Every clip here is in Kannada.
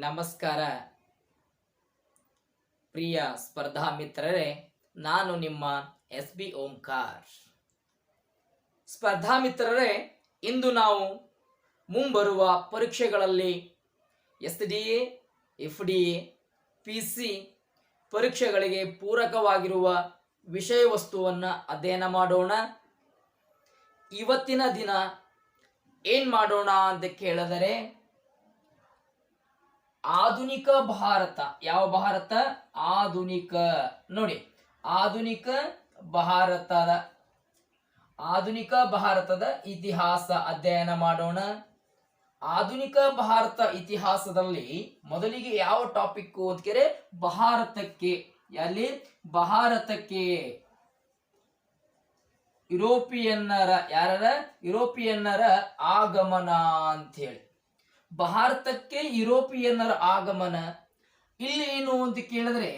ನಮಸ್ಕಾರ ಪ್ರಿಯ ಸ್ಪರ್ಧಾ ಮಿತ್ರರೇ, ನಾನು ನಿಮ್ಮ SB ಓಂಕಾರ್. ಸ್ಪರ್ಧಾ ಮಿತ್ರರೇ, ಇಂದು ನಾವು ಮುಂಬರುವ ಪರೀಕ್ಷೆಗಳಲ್ಲಿ SDA, FDA, PC ಪರೀಕ್ಷೆಗಳಿಗೆ ಪೂರಕವಾಗಿರುವ ವಿಷಯ ವಸ್ತುವನ್ನು ಅಧ್ಯಯನ ಮಾಡೋಣ. ಇವತ್ತಿನ ದಿನ ಏನು ಮಾಡೋಣ ಅಂತ ಕೇಳಿದರೆ, ಆಧುನಿಕ ಭಾರತ. ಯಾವ ಭಾರತ? ಆಧುನಿಕ. ನೋಡಿ, ಆಧುನಿಕ ಭಾರತದ ಇತಿಹಾಸ ಅಧ್ಯಯನ ಮಾಡೋಣ. ಆಧುನಿಕ ಭಾರತ ಇತಿಹಾಸದಲ್ಲಿ ಮೊದಲಿಗೆ ಯಾವ ಟಾಪಿಕ್ ಅಂತ ಕೇಳಿದ್ರೆ ಭಾರತಕ್ಕೆ, ಭಾರತಕ್ಕೆ ಯುರೋಪಿಯನ್ನರ ಆಗಮನ ಅಂತ ಹೇಳಿ. ಭಾರತಕ್ಕೆ ಯುರೋಪಿಯನ್ನರ ಆಗಮನ ಇಲ್ಲಿ ಏನು ಅಂತ ಕೇಳಿದ್ರೆ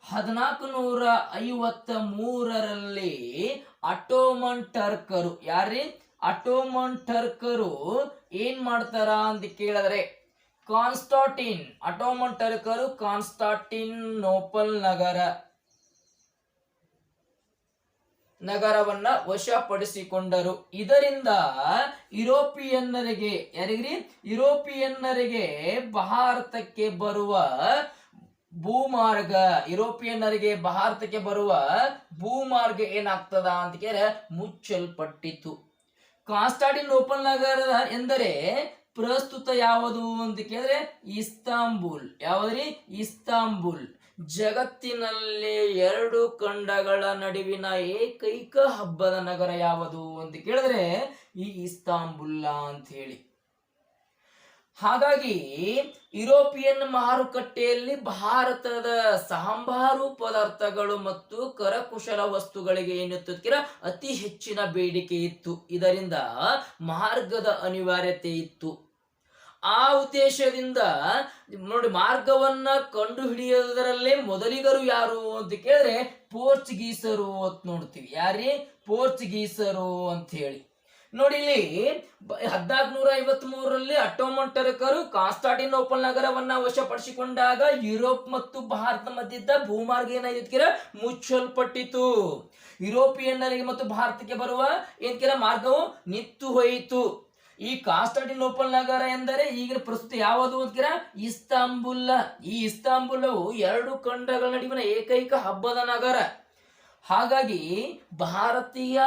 1453ರಲ್ಲಿ ಅಟೋಮನ್ ಟರ್ಕರು, ಅಟೋಮನ್ ಟರ್ಕರು ಏನ್ ಮಾಡ್ತಾರ ಅಂತ ಕೇಳಿದ್ರೆ ಅಟೋಮನ್ ಟರ್ಕರು ಕಾನ್ಸ್ಟಾಂಟಿನೋಪಲ್ ನಗರವನ್ನ ವಶಪಡಿಸಿಕೊಂಡರು. ಇದರಿಂದ ಯುರೋಪಿಯನ್ನರಿಗೆ ಭಾರತಕ್ಕೆ ಬರುವ ಭೂಮಾರ್ಗ ಏನಾಗ್ತದ ಅಂತ ಕೇಳಿದ್ರೆ ಮುಚ್ಚಲ್ಪಟ್ಟಿತು. ಕಾನ್ಸ್ಟಾಂಟಿನೋಪಲ್ ನಗರ ಎಂದರೆ ಪ್ರಸ್ತುತ ಯಾವುದು ಅಂತ ಕೇಳಿದ್ರೆ ಇಸ್ತಾಂಬುಲ್. ಇಸ್ತಾಂಬುಲ್ ಜಗತ್ತಿನಲ್ಲಿ 2 ಖಂಡಗಳ ನಡುವಿನ ಏಕೈಕ ಹಬ್ಬದ ನಗರ ಯಾವುದು ಅಂತ ಕೇಳಿದ್ರೆ ಈ ಇಸ್ತಾಂಬುಲ್ ಅಂತ ಹೇಳಿ. ಹಾಗಾಗಿ ಯುರೋಪಿಯನ್ ಮಾರುಕಟ್ಟೆಯಲ್ಲಿ ಭಾರತದ ಸಾಂಬಾರು ಪದಾರ್ಥಗಳು ಮತ್ತು ಕರಕುಶಲ ವಸ್ತುಗಳಿಗೆ ಏನಿತ್ತು ಅತಿ ಹೆಚ್ಚಿನ ಬೇಡಿಕೆ ಇತ್ತು. ಇದರಿಂದ ಮಾರ್ಗದ ಅನಿವಾರ್ಯತೆ ಇತ್ತು. ಆ ಉದ್ದೇಶದಿಂದ ನೋಡಿ, ಮಾರ್ಗವನ್ನ ಕಂಡು ಹಿಡಿಯೋದರಲ್ಲೇ ಮೊದಲಿಗರು ಯಾರು ಅಂತ ಕೇಳಿದ್ರೆ ಪೋರ್ಚುಗೀಸರು ಅಂತ ನೋಡ್ತೀವಿ. ಪೋರ್ಚುಗೀಸರು ಅಂತ ಹೇಳಿ. ನೋಡಿ, ಇಲ್ಲಿ 1453ರಲ್ಲಿ ಅಟೋಮನ್ ಟರ್ಕರು ಕಾನ್ಸ್ಟಾಂಟಿನೋಪಲ್ ನಗರವನ್ನ ವಶಪಡಿಸಿಕೊಂಡಾಗ ಯುರೋಪ್ ಮತ್ತು ಭಾರತ ಮಧ್ಯದ ಭೂಮಾರ್ಗ ಏನಾಗಿತ್ತು ಮುಚ್ಚಲ್ಪಟ್ಟಿತು. ಯುರೋಪಿಯನ್ನರಿಗೆ ಮತ್ತು ಭಾರತಕ್ಕೆ ಬರುವ ಮಾರ್ಗವು ನಿಂತು ಹೋಯಿತು. ಈ ಕಾನ್ಸ್ಟಾಂಟಿನೋಪಲ್ ನಗರ ಎಂದರೆ ಈಗಿನ ಪ್ರಸ್ತುತ ಯಾವುದು ಅಂತೀರ ಇಸ್ತಾಂಬುಲ್. ಈ ಇಸ್ತಾಂಬುಲವು 2 ಖಂಡಗಳ ನಡುವಿನ ಏಕೈಕ ಹಬ್ಬದ ನಗರ. ಹಾಗಾಗಿ ಭಾರತೀಯ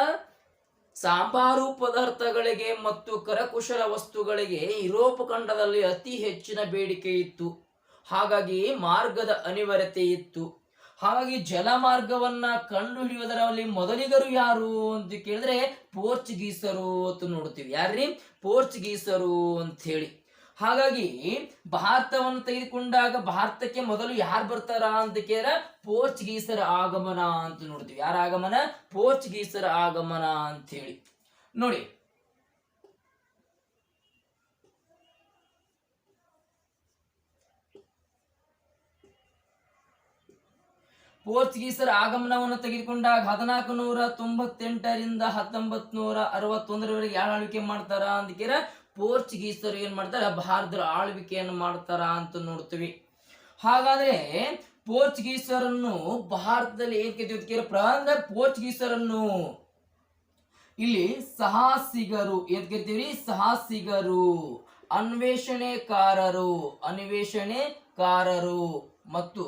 ಸಾಂಬಾರು ಪದಾರ್ಥಗಳಿಗೆ ಮತ್ತು ಕರಕುಶಲ ವಸ್ತುಗಳಿಗೆ ಯುರೋಪ್ ಖಂಡದಲ್ಲಿ ಅತಿ ಹೆಚ್ಚಿನ ಬೇಡಿಕೆ ಇತ್ತು. ಹಾಗಾಗಿ ಮಾರ್ಗದ ಅನಿವಾರ್ಯತೆ ಇತ್ತು. ಹಾಗಾಗಿ ಜಲಮಾರ್ಗವನ್ನ ಕಂಡು ಹಿಡಿಯುವುದರಲ್ಲಿ ಮೊದಲಿಗರು ಯಾರು ಅಂತ ಕೇಳಿದ್ರೆ ಪೋರ್ಚುಗೀಸರು ಅಂತ ನೋಡ್ತೀವಿ. ಪೋರ್ಚುಗೀಸರು ಅಂತ ಹೇಳಿ. ಹಾಗಾಗಿ ಭಾರತವನ್ನು ತೆಗೆದುಕೊಂಡಾಗ ಭಾರತಕ್ಕೆ ಮೊದಲು ಯಾರು ಬರ್ತಾರ ಅಂತ ಕೇಳಿದ್ರೆ ಪೋರ್ಚುಗೀಸರ ಆಗಮನ ಅಂತ ನೋಡ್ತೀವಿ. ಯಾರ ಆಗಮನ? ಪೋರ್ಚುಗೀಸರ ಆಗಮನ ಅಂತ ಹೇಳಿ. ನೋಡಿ, ಪೋರ್ಚುಗೀಸರ ಆಗಮನವನ್ನು ತೆಗೆದುಕೊಂಡಾಗ 1498ರಿಂದ 1961ರವರೆಗೆ ಯಾರು ಆಳ್ವಿಕೆ ಮಾಡ್ತಾರ ಅಂತ ಕೇಳಿದ್ರೆ ಪೋರ್ಚುಗೀಸರು ಏನ್ ಮಾಡ್ತಾರ ಭಾರತದ ಆಳ್ವಿಕೆಯನ್ನು ಮಾಡ್ತಾರ ಅಂತ ನೋಡ್ತೀವಿ. ಹಾಗಾದ್ರೆ ಪೋರ್ಚುಗೀಸರನ್ನು ಭಾರತದಲ್ಲಿ ಏನ್ ಕೇಳ್ತೀವಿ ಅಂದ್ರೆ ಪೋರ್ಚುಗೀಸರನ್ನು ಇಲ್ಲಿ ಸಾಹಸಿಗರು ಏನ್ ಕೇಳ್ತೀವಿ? ಸಾಹಸಿಗರು, ಅನ್ವೇಷಣೆಕಾರರು ಮತ್ತು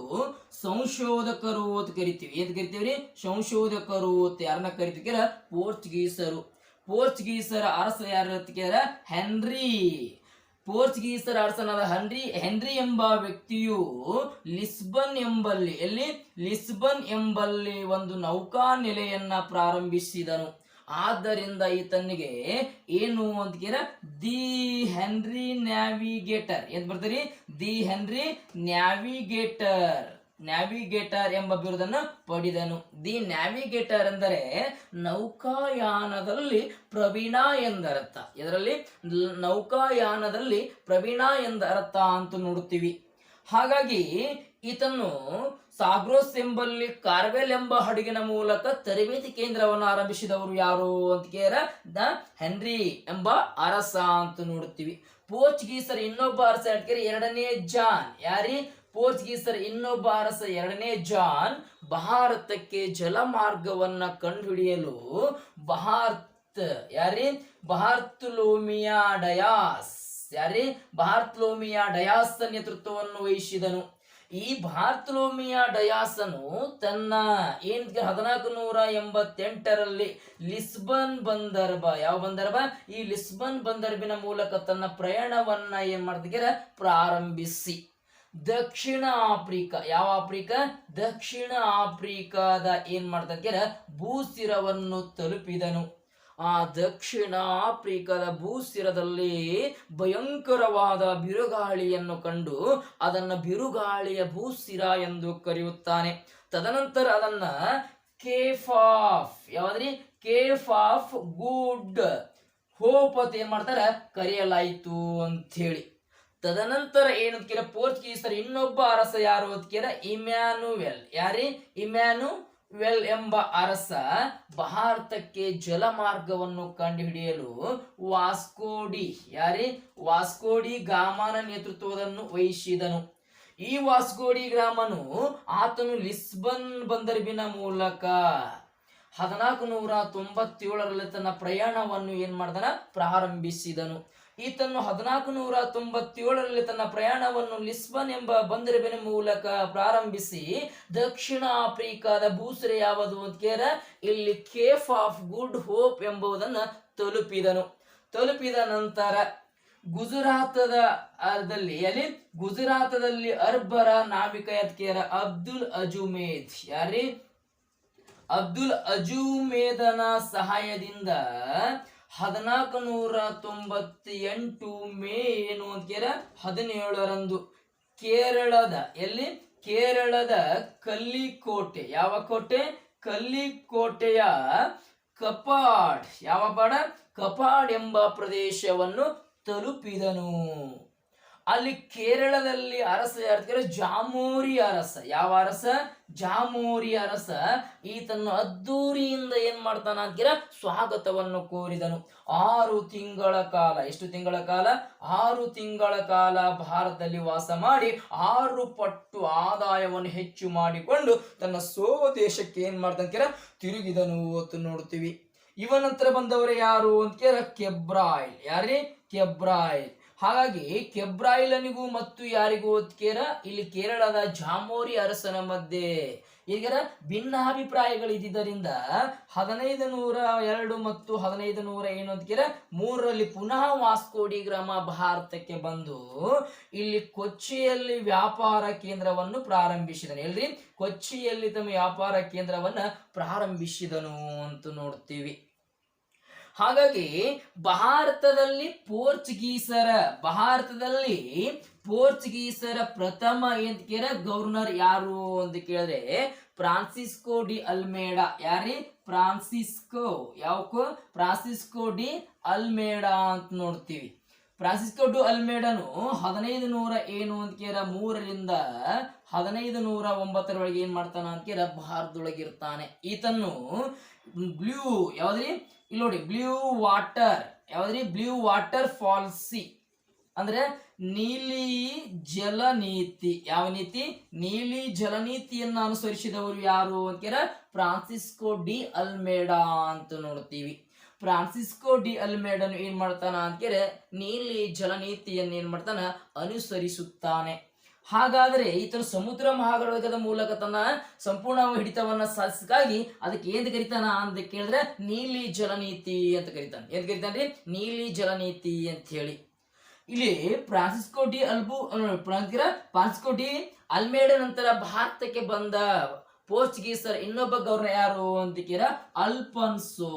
ಸಂಶೋಧಕರು ಅಂತ ಕರಿತೀವಿ. ಏನ್ ಕರಿತೀವಿ? ಸಂಶೋಧಕರು ಅಂತ ಯಾರನ್ನ ಕರಿತೀವಿ? ಪೋರ್ಚುಗೀಸರ ಅರಸ ಯಾರು ಕೇಳಿದ್ರೆ ಹೆನ್ರಿ. ಪೋರ್ಚುಗೀಸರ ಅರಸನಾದ ಹೆನ್ರಿ ಎಂಬ ವ್ಯಕ್ತಿಯು ಲಿಸ್ಬನ್ ಎಂಬಲ್ಲಿ ಒಂದು ನೌಕಾ ನೆಲೆಯನ್ನ ಪ್ರಾರಂಭಿಸಿದನು. ಆದ್ದರಿಂದ ಈತನಿಗೆ ಏನು ಅಂತ ಕೇಳಿದ್ರೆ ದಿ ಹೆನ್ರಿ ನ್ಯಾವಿಗೇಟರ್ ಅಂತ ಬರ್ತೀರಿ. ದಿ ಹೆನ್ರಿ ನ್ಯಾವಿಗೇಟರ್ ಎಂಬ ಬಿರುದನ್ನು ಪಡೆದನು. ದಿ ನ್ಯಾವಿಗೇಟರ್ ಎಂದರೆ ನೌಕಾಯಾನದಲ್ಲಿ ಪ್ರವೀಣ ಎಂದರ್ಥ. ಇದರಲ್ಲಿ ನೌಕಾಯಾನದಲ್ಲಿ ಪ್ರವೀಣ ಎಂದರ್ಥ ಅಂತ ನೋಡುತ್ತೀವಿ. ಹಾಗಾಗಿ ಈತನ್ನು ಸಾಗ್ರೋಸ್ ಎಂಬಲ್ಲಿ ಕಾರ್ವೆಲ್ ಎಂಬ ಹಡಗಿನ ಮೂಲಕ ತರಬೇತಿ ಕೇಂದ್ರವನ್ನು ಆರಂಭಿಸಿದವರು ಯಾರು ಅಂತ ಕೇಳಿದ್ರೆ ದ ಹೆನ್ರಿ ಎಂಬ ಅರಸ ಅಂತ ನೋಡುತ್ತೀವಿ. ಪೋರ್ಚುಗೀಸರ ಇನ್ನೊಬ್ಬ ಅರಸ ಹೇಳ್ತಾರೆ ಎರಡನೇ ಜಾನ್. ಯಾರಿ? ಪೋರ್ಚುಗೀಸರ ಇನ್ನೊಬ್ಬ ಅರಸ ಎರಡನೇ ಜಾನ್ ಭಾರತಕ್ಕೆ ಜಲಮಾರ್ಗವನ್ನ ಕಂಡುಹಿಡಿಯಲು ಬಾರ್ತಲೋಮಿಯಾ ಡಯಾಸ್ ನೇತೃತ್ವವನ್ನು ವಹಿಸಿದನು. ಈ ಬಾರ್ತಲೋಮಿಯಾ ಡಯಾಸನು ತನ್ನ 1488ರಲ್ಲಿ ಲಿಸ್ಬನ್ ಬಂದರ್ಬ, ಯಾವ ಬಂದರ್ಬ? ಈ ಲಿಸ್ಬನ್ ಬಂದರ್ಬಿನ ಮೂಲಕ ತನ್ನ ಪ್ರಯಾಣವನ್ನ ಏನ್ ಮಾಡ್ತಿದ್ದಾರೆ? ಪ್ರಾರಂಭಿಸಿ ದಕ್ಷಿಣ ಆಫ್ರಿಕಾ, ಯಾವ ಆಫ್ರಿಕಾ? ದಕ್ಷಿಣ ಆಫ್ರಿಕಾದ ಏನ್ ಮಾಡ್ತಾರೆ? ಭೂಸ್ಥಿರವನ್ನು ತಲುಪಿದನು. ಆ ದಕ್ಷಿಣ ಆಫ್ರಿಕಾದ ಭೂಸ್ಥಿರದಲ್ಲಿ ಭಯಂಕರವಾದ ಬಿರುಗಾಳಿಯನ್ನು ಕಂಡು ಅದನ್ನ ಬಿರುಗಾಳಿಯ ಭೂಸ್ಥಿರ ಎಂದು ಕರೆಯುತ್ತಾನೆ. ತದನಂತರ ಅದನ್ನ ಕೇಫ್ ಆಫ್ ಗುಡ್ ಹೋಪ್ ಅಂತ ಏನ್ ಮಾಡ್ತಾರೆ? ಕರೆಯಲಾಯಿತು ಅಂತ ಹೇಳಿ. ತದನಂತರ ಏನಂತ ಪೋರ್ಚುಗೀಸರ ಇನ್ನೊಬ್ಬ ಅರಸ ಯಾರು ಅಂತ ಇಮ್ಯಾನುವೆಲ್. ಇಮ್ಯಾನುವೆಲ್ ಎಂಬ ಅರಸ ಭಾರತಕ್ಕೆ ಜಲಮಾರ್ಗವನ್ನು ಕಂಡುಹಿಡಿಯಲು ವಾಸ್ಕೋಡಿ ಗಾಮನ ನೇತೃತ್ವವನ್ನು ವಹಿಸಿದನು. ಈ ವಾಸ್ಕೋಡಿ ಗಾಮನು ಆತನು ಲಿಸ್ಬನ್ ಬಂದರ್ಬಿನ ಮೂಲಕ 1497ರಲ್ಲಿ ತನ್ನ ಪ್ರಯಾಣವನ್ನು ಏನ್ ಮಾಡ್ತಾನ? ಪ್ರಾರಂಭಿಸಿದನು. ಈತನು 1497ರಲ್ಲಿ ತನ್ನ ಪ್ರಯಾಣವನ್ನು ಲಿಸ್ಬನ್ ಎಂಬ ಬಂದರಿನ ಮೂಲಕ ಪ್ರಾರಂಭಿಸಿ ದಕ್ಷಿಣ ಆಫ್ರಿಕಾದ ಭೂಸರೆ ಯಾವುದು ಅಂತ ಇಲ್ಲಿ ಕೇಫ್ ಆಫ್ ಗುಡ್ ಹೋಪ್ ಎಂಬುದನ್ನ ತಲುಪಿದ ನಂತರ ಗುಜರಾತದಲ್ಲಿ ಅರ್ಬರ ನಾವಿಕ ಅಬ್ದುಲ್ ಅಜುಮೇದನ ಸಹಾಯದಿಂದ 1498 ಮೇ 17ರಂದು ಕೇರಳದ ಕಲ್ಲಿಕೋಟೆ, ಯಾವ ಕೋಟೆ? ಕಲ್ಲಿಕೋಟೆಯ ಕಪಾಡ್ ಎಂಬ ಪ್ರದೇಶವನ್ನು ತಲುಪಿದನು. ಅಲ್ಲಿ ಕೇರಳದಲ್ಲಿ ಅರಸ ಯಾರು? ಜಾಮೋರಿ ಅರಸ. ಯಾವ ಅರಸ? ಜಾಮೋರಿ ಅರಸ. ಈತನ್ನು ಅದ್ದೂರಿಯಿಂದ ಏನ್ ಮಾಡ್ತಾನ ಅಂತೀರ? ಸ್ವಾಗತವನ್ನು ಕೋರಿದನು. 6 ತಿಂಗಳ ಕಾಲ, ಎಷ್ಟು ತಿಂಗಳ ಕಾಲ? 6 ತಿಂಗಳ ಕಾಲ ಭಾರತದಲ್ಲಿ ವಾಸ ಮಾಡಿ 6 ಪಟ್ಟು ಆದಾಯವನ್ನು ಹೆಚ್ಚು ಮಾಡಿಕೊಂಡು ತನ್ನ ಸ್ವದೇಶಕ್ಕೆ ಏನ್ ಮಾಡ್ತಾನ ತಿರುಗಿದನು ಅಂತ ನೋಡ್ತೀವಿ. ಇವನಂತರ ಬಂದವರು ಯಾರು ಅಂತ ಕೆಬ್ರಾಯಿಲ್. ಕೆಬ್ರಾಯಿಲ್. ಹಾಗಾಗಿ ಕೆಬ್ರಾಯಿಲನಿಗೂ ಮತ್ತು ಯಾರಿಗೂ ಇಲ್ಲಿ ಕೇರಳದ ಜಾಮೋರಿ ಅರಸನ ಮಧ್ಯೆ ಈಗ ಭಿನ್ನಾಭಿಪ್ರಾಯಗಳಿದ್ದರಿಂದ 1502 ಮತ್ತು 1503ರಲ್ಲಿ ಪುನಃ ವಾಸ್ಕೋಡಿ ಗಾಮ ಭಾರತಕ್ಕೆ ಬಂದು ಇಲ್ಲಿ ಕೊಚ್ಚಿಯಲ್ಲಿ ವ್ಯಾಪಾರ ಕೇಂದ್ರವನ್ನು ಪ್ರಾರಂಭಿಸಿದನು. ಕೊಚ್ಚಿಯಲ್ಲಿ ತಮ್ಮ ವ್ಯಾಪಾರ ಕೇಂದ್ರವನ್ನ ಪ್ರಾರಂಭಿಸಿದನು ಅಂತ ನೋಡ್ತೀವಿ. ಹಾಗಾಗಿ ಭಾರತದಲ್ಲಿ ಪೋರ್ಚುಗೀಸರ ಪ್ರಥಮ ಗವರ್ನರ್ ಯಾರು ಅಂತ ಕೇಳಿದ್ರೆ Francisco D Almeida. Francisco D Almeida ಅಂತ ನೋಡ್ತೀವಿ. ಫ್ರಾನ್ಸಿಸ್ಕೋ ಡಿ ಅಲ್ಮೇಡನು 1503ರಿಂದ 1509 ಏನ್ ಮಾಡ್ತಾನ ಅಂತ ಭಾರತದೊಳಗಿರ್ತಾನೆ. ಈತನ್ನು ಬ್ಲೂ ವಾಟರ್ ಪಾಲಿಸಿ ಅಂದ್ರೆ ನೀಲಿ ಜಲನೀತಿ. ಯಾವ ನೀತಿ? ನೀಲಿ ಜಲನೀತಿಯನ್ನ ಅನುಸರಿಸಿದವರು ಯಾರು ಅಂತ ಫ್ರಾನ್ಸಿಸ್ಕೋ ಡಿ ಅಲ್ಮೇಡಾ ಅಂತ ನೋಡ್ತೀವಿ. ಫ್ರಾನ್ಸಿಸ್ಕೋ ಡಿ ಅಲ್ಮೇಡನು ಏನ್ ಮಾಡ್ತಾನ ಅಂತ ನೀಲಿ ಜಲನೀತಿಯನ್ನು ಏನ್ ಮಾಡ್ತಾನ? ಅನುಸರಿಸುತ್ತಾನೆ. ಹಾಗಾದ್ರೆ ಈತನು ಸಮುದ್ರ ಮಹಾಸಾಗರದ ಮೂಲಕ ತನ್ನ ಸಂಪೂರ್ಣ ಹಿಡಿತವನ್ನ ಸಾಧಿಸಕ್ಕಾಗಿ ಅದಕ್ಕೆ ಏನ್ ಕರಿತಾನ ಅಂತ ಕೇಳಿದ್ರೆ ನೀಲಿ ಜಲನೀತಿ ಅಂತ ಕರಿತಾನೆ. ಏನ್ ಕರಿತಾನ್ರಿ? ನೀಲಿ ಜಲನೀತಿ ಅಂತ ಹೇಳಿ. ಇಲ್ಲಿ ಫ್ರಾನ್ಸಿಸ್ಕೋ ಡಿ ಅಲ್ಮೇಡ ನಂತರ ಭಾರತಕ್ಕೆ ಬಂದ ಪೋರ್ಚುಗೀಸರ ಇನ್ನೊಬ್ಬ ಗವರ್ನರ್ ಯಾರು ಅಂತ ಅಲ್ಫಾನ್ಸೋ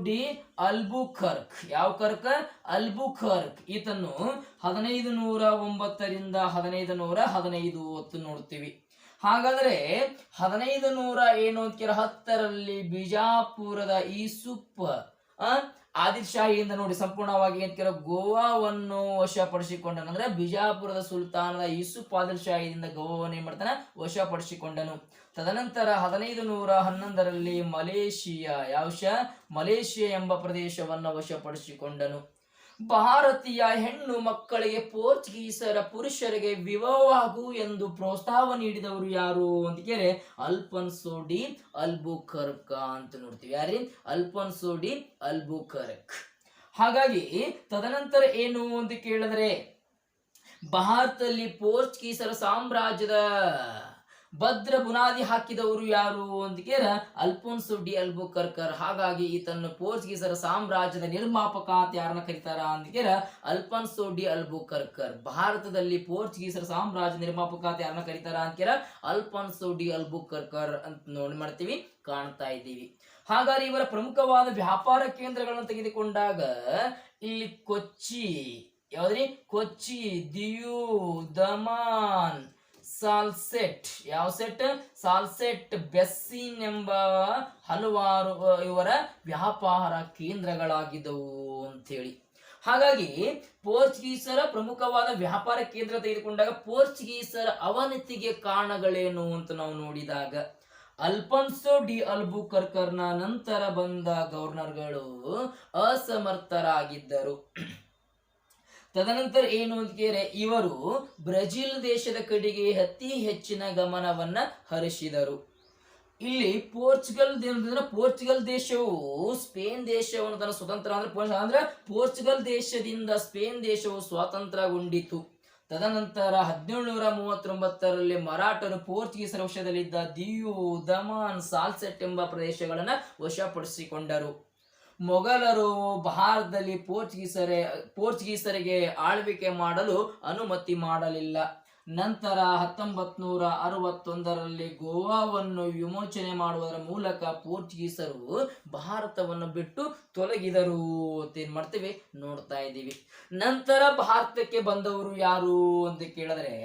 ಡಿ ಅಲ್ಬುಕರ್ಕ್. ಈತನ್ನು 1509ರಿಂದ 1515 ನೋಡ್ತೀವಿ. ಹಾಗಾದ್ರೆ 1510ರಲ್ಲಿ ಬಿಜಾಪುರದ ಯೂಸುಫ್ ಆದಿಲ್ ಶಾಹಿಯಿಂದ ನೋಡಿ ಸಂಪೂರ್ಣವಾಗಿ ಗೋವಾವನ್ನು ವಶಪಡಿಸಿಕೊಂಡನು. ಅಂದ್ರೆ ಬಿಜಾಪುರದ ಸುಲ್ತಾನದ ಯೂಸುಫ್ ಆದಿಲ್ ಶಾಹಿಯಿಂದ ಗೋವಾವನ್ನು ಏನ್ ಮಾಡ್ತಾನೆ? ವಶಪಡಿಸಿಕೊಂಡನು. ತದನಂತರ 1511ರಲ್ಲಿ ಮಲೇಷಿಯಾ ಎಂಬ ಪ್ರದೇಶವನ್ನು ವಶಪಡಿಸಿಕೊಂಡನು. ಭಾರತೀಯ ಹೆಣ್ಣು ಮಕ್ಕಳಿಗೆ ಪೋರ್ಚುಗೀಸರ ಪುರುಷರಿಗೆ ವಿವಾಹವಾಗು ಎಂದು ಪ್ರೋತ್ಸಾಹ ನೀಡಿದವರು ಯಾರು ಅಂತ ಕೇಳಿ ಅಲ್ಫೋನ್ಸೋ ಡಿ ಅಲ್ಬುಕರ್ಕ್ ಅಂತ ನೋಡ್ತೀವಿ. ಯಾರಿ? Alfonso D Albuquerque. ಹಾಗಾಗಿ ತದನಂತರ ಏನು ಅಂತ ಕೇಳಿದ್ರೆ ಭಾರತದಲ್ಲಿ ಪೋರ್ಚುಗೀಸರ ಸಾಮ್ರಾಜ್ಯದ ಭದ್ರ ಬುನಾದಿ ಹಾಕಿದವರು ಯಾರು ಅಂತ ಕೇಳ ಅಲ್ಫೋನ್ಸೋ ಡಿ ಅಲ್ಬುಕರ್ಕರ್. ಹಾಗಾಗಿ ಈತನ್ನು ಪೋರ್ಚುಗೀಸರ ಸಾಮ್ರಾಜ್ಯದ ನಿರ್ಮಾಪಕ ಅಂತ ಯಾರನ್ನ ಕರೀತಾರ ಅಂತ ಕೇಳ ಅಲ್ಫೋನ್ಸೋ ಡಿ ಅಲ್ಬುಕರ್ಕರ್. ಭಾರತದಲ್ಲಿ ಪೋರ್ಚುಗೀಸರ ಸಾಮ್ರಾಜ್ಯ ನಿರ್ಮಾಪಕ ಅಂತ ಯಾರನ್ನ ಕರೀತಾರ ಅಂತ ಕೇಳ ಅಲ್ಫೋನ್ಸೋ ಡಿ ಅಲ್ಬುಕರ್ಕರ್ ಅಂತ ನೋಡಿ ಮಾಡ್ತೀವಿ, ಕಾಣ್ತಾ ಇದ್ದೀವಿ. ಹಾಗಾದ್ರೆ ಇವರ ಪ್ರಮುಖವಾದ ವ್ಯಾಪಾರ ಕೇಂದ್ರಗಳನ್ನು ತೆಗೆದುಕೊಂಡಾಗ ಇಲ್ಲಿ ಕೊಚ್ಚಿ, ಯಾವ್ದ್ರಿ? ಕೊಚ್ಚಿ, ದಿಯು, ದಮಾನ್, ಸಾಲ್ಸೆಟ್, ಯಾವ ಸೆಟ್? ಸಾಲ್ಸೆಟ್, ಬೆಸ್ಸಿನ್ ಎಂಬ ಹಲವಾರು ಇವರ ವ್ಯಾಪಾರ ಕೇಂದ್ರಗಳಾಗಿದ್ದವು ಅಂತೇಳಿ. ಹಾಗಾಗಿ ಪೋರ್ಚುಗೀಸರ ಪ್ರಮುಖವಾದ ವ್ಯಾಪಾರ ಕೇಂದ್ರ ತೆಗೆದುಕೊಂಡಾಗ ಪೋರ್ಚುಗೀಸರ ಅವನತಿಗೆ ಕಾರಣಗಳೇನು ಅಂತ ನಾವು ನೋಡಿದಾಗ ಅಲ್ಫೋನ್ಸೋ ಡಿ ಅಲ್ಬುಕರ್ಕರ್ನ ನಂತರ ಬಂದ ಗವರ್ನರ್ಗಳು ಅಸಮರ್ಥರಾಗಿದ್ದರು. ತದನಂತರ ಏನು ಅಂತ ಕೇಳಿದ್ರೆ ಇವರು ಬ್ರೆಜಿಲ್ ದೇಶದ ಕಡೆಗೆ ಅತಿ ಹೆಚ್ಚಿನ ಗಮನವನ್ನ ಹರಿಸಿದರು. ಇಲ್ಲಿ ಪೋರ್ಚುಗಲ್ ದೇಶವು ಸ್ಪೇನ್ ದೇಶವನ್ನು ತನ್ನ ಸ್ವತಂತ್ರ ಅಂದ್ರೆ ಪೋರ್ಚುಗಲ್ ದೇಶದಿಂದ ಸ್ಪೇನ್ ದೇಶವು ಸ್ವಾತಂತ್ರ್ಯಗೊಂಡಿತು. ತದನಂತರ 1739ರಲ್ಲಿ ಮರಾಠರು ಪೋರ್ಚುಗೀಸರ ವಶದಲ್ಲಿದ್ದ ದಿಯು, ದಮಾನ್, ಸಾಲ್ಸೆಟ್ ಎಂಬ ಪ್ರದೇಶಗಳನ್ನು ವಶಪಡಿಸಿಕೊಂಡರು. ಮೊಘಲರು ಭಾರತದಲ್ಲಿ ಪೋರ್ಚುಗೀಸರಿಗೆ ಆಳ್ವಿಕೆ ಮಾಡಲು ಅನುಮತಿ ಮಾಡಲಿಲ್ಲ. ನಂತರ 1961ರಲ್ಲಿ ಗೋವಾವನ್ನು ವಿಮೋಚನೆ ಮಾಡುವುದರ ಮೂಲಕ ಪೋರ್ಚುಗೀಸರು ಭಾರತವನ್ನು ಬಿಟ್ಟು ತೊಲಗಿದರು ಅಂತ ಏನ್ ಮಾಡ್ತೀವಿ, ನೋಡ್ತಾ ಇದ್ದೀವಿ. ನಂತರ ಭಾರತಕ್ಕೆ ಬಂದವರು ಯಾರು ಅಂತ ಕೇಳಿದ್ರೆ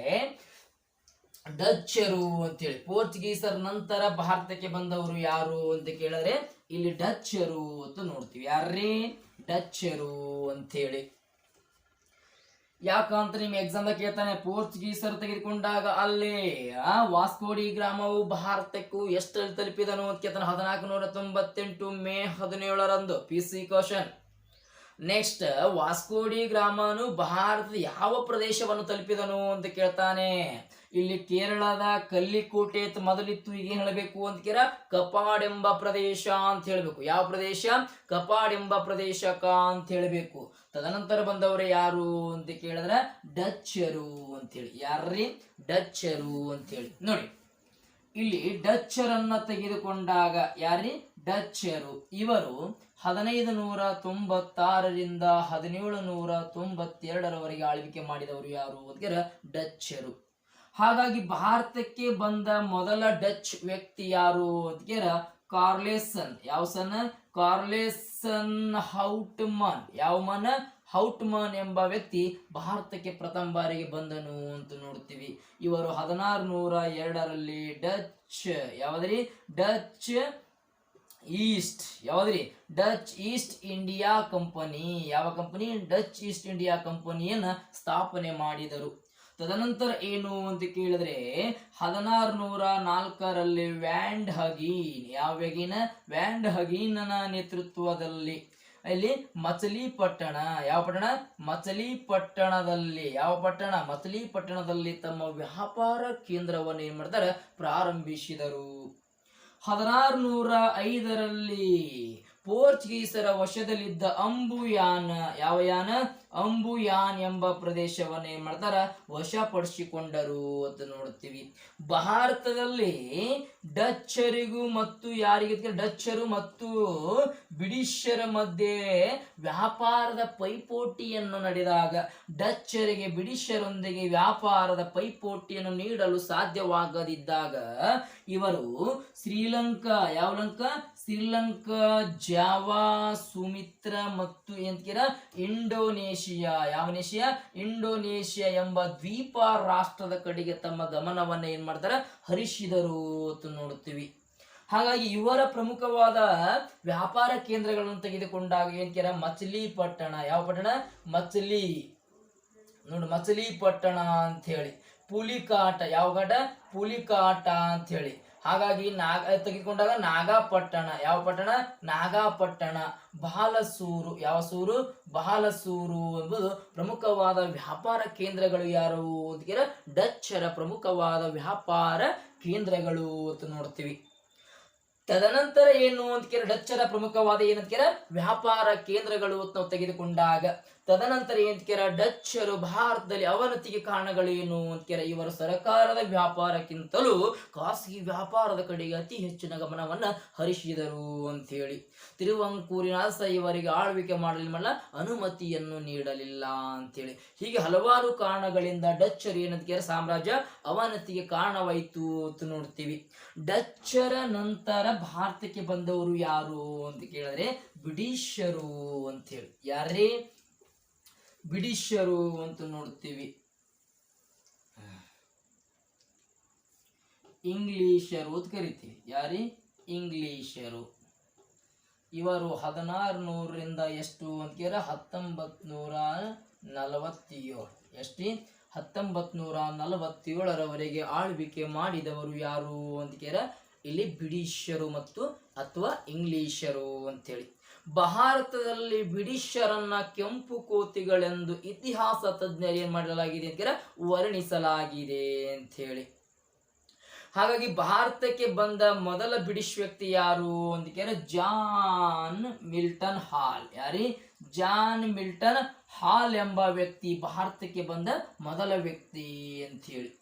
ಡಚ್ಚರು ಅಂತೇಳಿ. ಪೋರ್ಚುಗೀಸರ ನಂತರ ಭಾರತಕ್ಕೆ ಬಂದವರು ಯಾರು ಅಂತ ಕೇಳಿದ್ರೆ ಇಲ್ಲಿ ಡಚ್ಚರು ಅಂತ ನೋಡ್ತೀವಿ. ಯಾರ್ರೀ? ಡಚ್ಚರು ಅಂತೇಳಿ. ಯಾಕಂತ ನಿಮ್ ಎಕ್ಸಾಮ್ ಕೇಳ್ತಾನೆ, ಪೋರ್ಚುಗೀಸರು ತೆಗೆದುಕೊಂಡಾಗ ಅಲ್ಲಿ ವಾಸ್ಕೋಡಿ ಗ್ರಾಮವು ಭಾರತಕ್ಕೂ ಎಷ್ಟು ತಲುಪಿದನು ಅಂತ ಕೇಳ್ತಾನೆ. 1498 ಮೇ 17ರಂದು PC ಕ್ವಶನ್. ನೆಕ್ಸ್ಟ್, ವಾಸ್ಕೋಡಿ ಗ್ರಾಮನು ಭಾರತದ ಯಾವ ಪ್ರದೇಶವನ್ನು ತಲುಪಿದನು ಅಂತ ಕೇಳ್ತಾನೆ. ಇಲ್ಲಿ ಕೇರಳದ ಕಲ್ಲಿಕೋಟೆ ಮೊದಲಿತ್ತು, ಈಗ ಏನ್ ಹೇಳಬೇಕು ಅಂತ ಕೇಳ ಕಪಾಡ್ ಎಂಬ ಪ್ರದೇಶ ಅಂತ ಹೇಳ್ಬೇಕು. ಯಾವ ಪ್ರದೇಶ? ಕಪಾಡ್ ಎಂಬ ಪ್ರದೇಶಕ ಅಂತ ಹೇಳ್ಬೇಕು. ತದನಂತರ ಬಂದವರು ಯಾರು ಅಂತ ಕೇಳಿದ್ರೆ ಡಚ್ಚರು ಅಂತೇಳಿ. ಯಾರ್ರೀ? ಡಚ್ಚರು ಅಂತೇಳಿ. ನೋಡಿ ಇಲ್ಲಿ ಡಚ್ಚರನ್ನ ತೆಗೆದುಕೊಂಡಾಗ ಯಾರ್ರೀ? ಡಚ್ಚರು. ಇವರು 1596ರಿಂದ 1792ರವರೆಗೆ ಆಳ್ವಿಕೆ ಮಾಡಿದವರು ಯಾರು ಅಂತ ಡಚ್ಚರು. ಹಾಗಾಗಿ ಭಾರತಕ್ಕೆ ಬಂದ ಮೊದಲ ಡಚ್ ವ್ಯಕ್ತಿ ಯಾರು ಅಂತ ಕಾರ್ಲೆಸನ್. ಯಾವ ಸನ್? ಕಾರ್ಲೆಸನ್ ಹೌಟ್ಮನ್. ಯಾವ ಮನ? ಹೌಟ್ಮನ್ ಎಂಬ ವ್ಯಕ್ತಿ ಭಾರತಕ್ಕೆ ಪ್ರಥಮ ಬಾರಿಗೆ ಬಂದನು ಅಂತ ನೋಡ್ತೀವಿ. ಇವರು 1602ರಲ್ಲಿ ಡಚ್ ಯಾವದ್ರಿ? ಡಚ್ ಈಸ್ಟ್ ಯಾವದ್ರಿ? Dutch East India company. ಯಾವ ಕಂಪನಿ? ಡಚ್ ಈಸ್ಟ್ ಇಂಡಿಯಾ ಕಂಪನಿಯನ್ನ ಸ್ಥಾಪನೆ ಮಾಡಿದರು. ತದನಂತರ ಏನು ಅಂತ ಕೇಳಿದ್ರೆ 1604ರಲ್ಲಿ ವ್ಯಾಂಡ್ ಹಗೀನ್. ಯಾವ ವ್ಯಾಗಿನ? ವ್ಯಾಂಡ್ ಹಗೀನನ ನೇತೃತ್ವದಲ್ಲಿ ಇಲ್ಲಿ ಮಚಲಿಪಟ್ಟಣ. ಯಾವ ಪಟ್ಟಣ? ಮಚಲಿಪಟ್ಟಣದಲ್ಲಿ. ಯಾವ ಪಟ್ಟಣ? ಮಚಲಿಪಟ್ಟಣದಲ್ಲಿ ತಮ್ಮ ವ್ಯಾಪಾರ ಕೇಂದ್ರವನ್ನು ಏನ್ ಮಾಡ್ತಾರೆ? ಪ್ರಾರಂಭಿಸಿದರು. 1605ರಲ್ಲಿ ಪೋರ್ಚುಗೀಸರ ವಶದಲ್ಲಿದ್ದ ಅಂಬುಯಾನ್. ಯಾವ ಯಾನ? ಅಂಬುಯಾನ್ ಎಂಬ ಪ್ರದೇಶವನ್ನು ಏನ್ ಮಾಡ್ತಾರ? ವಶಪಡಿಸಿಕೊಂಡರು ಅಂತ ನೋಡ್ತೀವಿ. ಭಾರತದಲ್ಲಿ ಡಚ್ಚರಿಗೂ ಮತ್ತು ಯಾರಿಗೆ? ಡಚ್ಚರು ಮತ್ತು ಬ್ರಿಟಿಷರ ಮಧ್ಯೆ ವ್ಯಾಪಾರದ ಪೈಪೋಟಿಯನ್ನು ನಡೆದಾಗ ಡಚ್ಚರಿಗೆ ಬ್ರಿಟಿಷರೊಂದಿಗೆ ವ್ಯಾಪಾರದ ಪೈಪೋಟಿಯನ್ನು ನೀಡಲು ಸಾಧ್ಯವಾಗದಿದ್ದಾಗ ಇವರು ಶ್ರೀಲಂಕಾ. ಯಾವ ಲಂಕಾ? ಶ್ರೀಲಂಕಾ, ಜಾವಾ, ಸುಮಿತ್ರ ಮತ್ತು ಎಂತ ಇಂಡೋನೇಷಿಯಾ. ಯಾವ ನೇಷಿಯಾ? ಇಂಡೋನೇಷಿಯಾ ಎಂಬ ದ್ವೀಪ ರಾಷ್ಟ್ರದ ಕಡೆಗೆ ತಮ್ಮ ಗಮನವನ್ನು ಏನ್ ಮಾಡ್ತಾರೆ? ಹರಿಸಿದರು ಅಂತ ನೋಡುತ್ತೀವಿ. ಹಾಗಾಗಿ ಇವರ ಪ್ರಮುಖವಾದ ವ್ಯಾಪಾರ ಕೇಂದ್ರಗಳನ್ನು ತೆಗೆದುಕೊಂಡಾಗ ಏನ್ ಮಚಲಿಪಟ್ಟಣ. ಯಾವ ಪಟ್ಟಣ? ಮಚಲಿ. ನೋಡಿ ಮಚಲಿಪಟ್ಟಣ ಅಂತ ಹೇಳಿ. ಪುಲಿಕಾಟ. ಯಾವ ಘಾಟ? ಪುಲಿಕಾಟ ಅಂತ ಹೇಳಿ. ಹಾಗಾಗಿ ತೆಗೆದುಕೊಂಡಾಗ ನಾಗಪಟ್ಟಣ, ಯಾವ ಪಟ್ಟಣ? ನಾಗಪಟ್ಟಣ. ಬಹಲಸೂರು, ಯಾವ ಸೂರು? ಬಹಲಸೂರು ಎಂಬುದು ಪ್ರಮುಖವಾದ ವ್ಯಾಪಾರ ಕೇಂದ್ರಗಳು. ಯಾರು ಅಂತೀರ? ಡಚ್ಚರ ಪ್ರಮುಖವಾದ ವ್ಯಾಪಾರ ಕೇಂದ್ರಗಳು ಅಂತ ನೋಡ್ತೀವಿ. ತದನಂತರ ಏನು ಅಂತೀರ? ಡಚ್ಚರ ಪ್ರಮುಖವಾದ ಏನಂತೀರ? ವ್ಯಾಪಾರ ಕೇಂದ್ರಗಳು ಅಂತ ನಾವು ತೆಗೆದುಕೊಂಡಾಗ ತದನಂತರ ಏನಂತೀರ? ಡಚ್ಚರು ಭಾರತದಲ್ಲಿ ಅವನತಿಗೆ ಕಾರಣಗಳೇನು ಅಂತೀರ? ಇವರು ಸರ್ಕಾರದ ವ್ಯಾಪಾರಕ್ಕಿಂತಲೂ ಖಾಸಗಿ ವ್ಯಾಪಾರದ ಕಡೆಗೆ ಅತಿ ಹೆಚ್ಚಿನ ಗಮನವನ್ನ ಹರಿಸಿದರು ಅಂತೇಳಿ. ತಿರುವಂಕೂರಿನ ಇವರಿಗೆ ಆಳ್ವಿಕೆ ಮಾಡಲಿಲ್ಲ, ಅನುಮತಿಯನ್ನು ನೀಡಲಿಲ್ಲ ಅಂತೇಳಿ. ಹೀಗೆ ಹಲವಾರು ಕಾರಣಗಳಿಂದ ಡಚ್ಚರು ಏನಂತೀರ? ಸಾಮ್ರಾಜ್ಯ ಅವನತಿಗೆ ಕಾರಣವಾಯಿತು ಅಂತ ನೋಡ್ತೀವಿ. ಡಚ್ಚರ ನಂತರ ಭಾರತಕ್ಕೆ ಬಂದವರು ಯಾರು ಅಂತ ಕೇಳಿದ್ರೆ ಬ್ರಿಟಿಷರು ಅಂತೇಳಿ. ಯಾರೇ? ಬ್ರಿಟಿಷರು ಅಂತ ನೋಡ್ತೀವಿ. ಇಂಗ್ಲಿಷರು ಅಂತ ಕರಿತೀವಿ. ಯಾರೇ? ಇಂಗ್ಲಿಷರು. ಇವರು 1600ರಿಂದ ಎಷ್ಟು ಅಂತ ಕೇಳ? 1947. ಎಷ್ಟು? 1947ರವರೆಗೆ ಆಳ್ವಿಕೆ ಮಾಡಿದವರು ಯಾರು ಅಂತ ಕೇಳ? ಇಲ್ಲಿ ಬ್ರಿಟಿಷರು ಮತ್ತು ಅಥವಾ ಇಂಗ್ಲಿಷರು ಅಂತೇಳಿ. ಭಾರತದಲ್ಲಿ ಬ್ರಿಟಿಷರನ್ನ ಕೆಂಪು ಕೋತಿಗಳೆಂದು ಇತಿಹಾಸ ತಜ್ಞರು ಏನ್ ಮಾಡಲಾಗಿದೆ ಅಂತ ವರ್ಣಿಸಲಾಗಿದೆ ಅಂತ ಹೇಳಿ. ಹಾಗಾಗಿ ಭಾರತಕ್ಕೆ ಬಂದ ಮೊದಲ ಬ್ರಿಟಿಷ್ ವ್ಯಕ್ತಿ ಯಾರು ಅಂತ ಕೇಳಿದ್ರೆ ಜಾನ್ ಮಿಲ್ಟನ್ ಹಾಲ್. ಯಾರಿ? ಜಾನ್ ಮಿಲ್ಟನ್ ಹಾಲ್ ಎಂಬ ವ್ಯಕ್ತಿ ಭಾರತಕ್ಕೆ ಬಂದ ಮೊದಲ ವ್ಯಕ್ತಿ ಅಂತ ಹೇಳಿ.